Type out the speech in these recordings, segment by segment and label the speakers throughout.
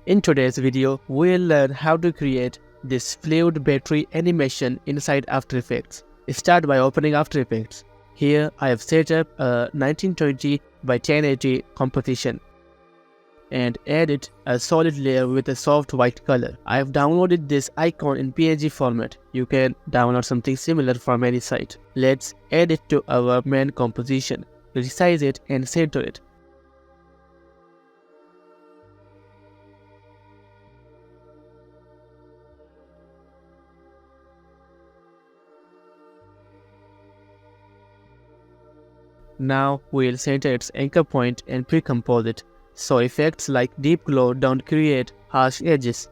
Speaker 1: In today's video, we'll learn how to create this fluid battery animation inside After Effects. Start by opening After Effects. Here I have set up a 1920 by 1080 composition and added a solid layer with a soft white color. I have downloaded this icon in PNG format. You can download something similar from any site. Let's add it to our main composition, resize it and center it. Now we'll center its anchor point and pre-compose it, so effects like deep glow don't create harsh edges.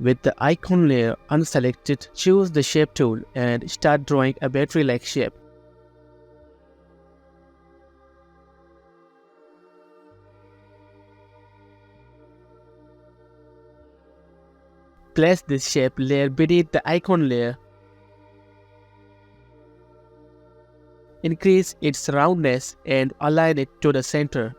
Speaker 1: With the icon layer unselected, choose the shape tool and start drawing a battery-like shape. Place this shape layer beneath the icon layer. Increase its roundness and align it to the center.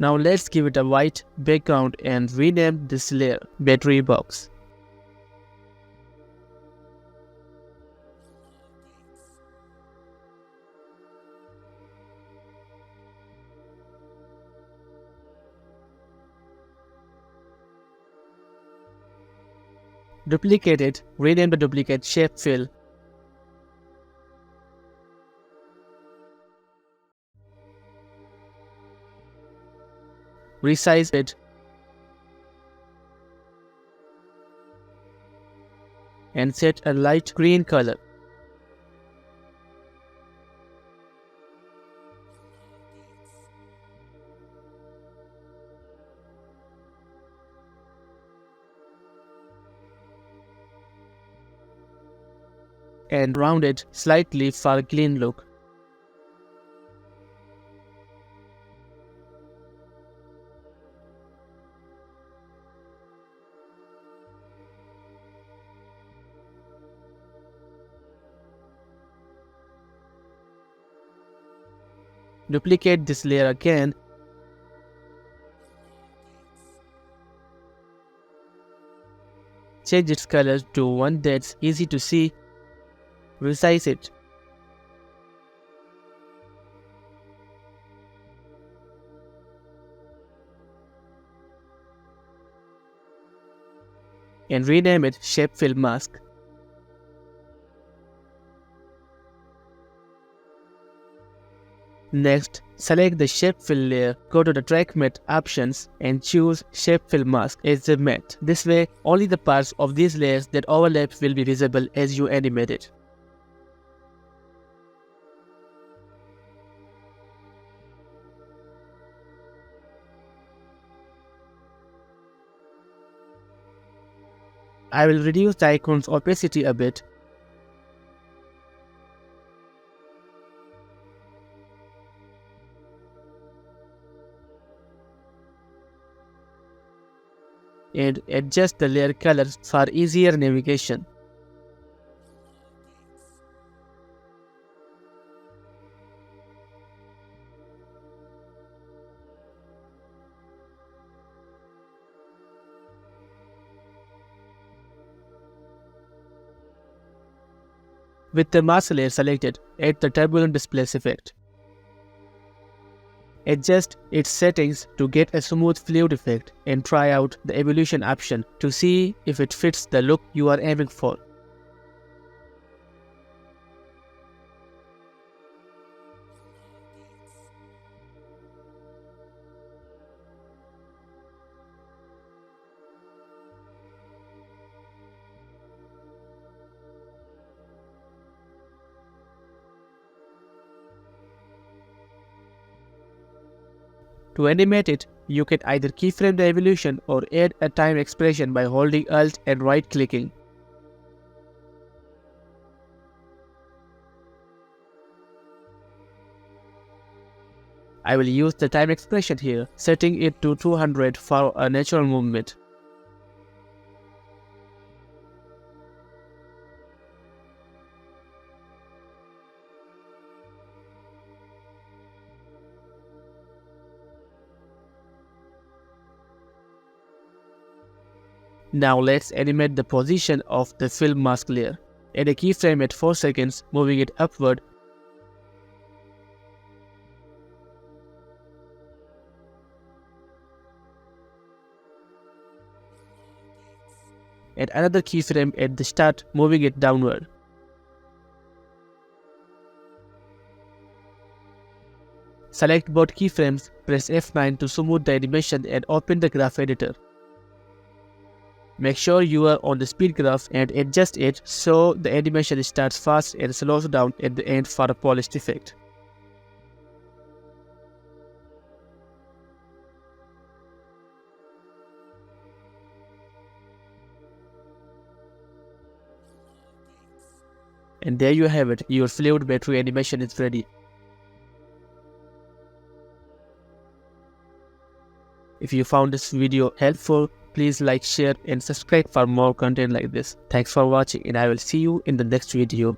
Speaker 1: Now let's give it a white background and rename this layer Battery Box. Duplicate it, rename the duplicate shape fill. Resize it and set a light green color. And round it slightly for a clean look. Duplicate this layer again. Change its color to one that's easy to see. Resize it. And rename it Shape Fill Mask. Next, select the Shape Fill layer, go to the Track Matte options and choose Shape Fill Mask as the matte. This way, only the parts of these layers that overlap will be visible as you animate it. I will reduce the icon's opacity a bit. And adjust the layer colors for easier navigation. With the mask layer selected, add the turbulent displace effect. Adjust its settings to get a smooth fluid effect and try out the evolution option to see if it fits the look you are aiming for. To animate it, you can either keyframe the evolution or add a time expression by holding Alt and right-clicking. I will use the time expression here, setting it to 200 for a natural movement. Now let's animate the position of the film mask layer. Add a keyframe at 4 seconds, moving it upward. Add another keyframe at the start, moving it downward. Select both keyframes, press F9 to smooth the animation and open the graph editor. Make sure you are on the speed graph and adjust it so the animation starts fast and slows down at the end for a polished effect. And there you have it, your fluid battery animation is ready. If you found this video helpful, please like, share and subscribe for more content like this. Thanks for watching and I will see you in the next video.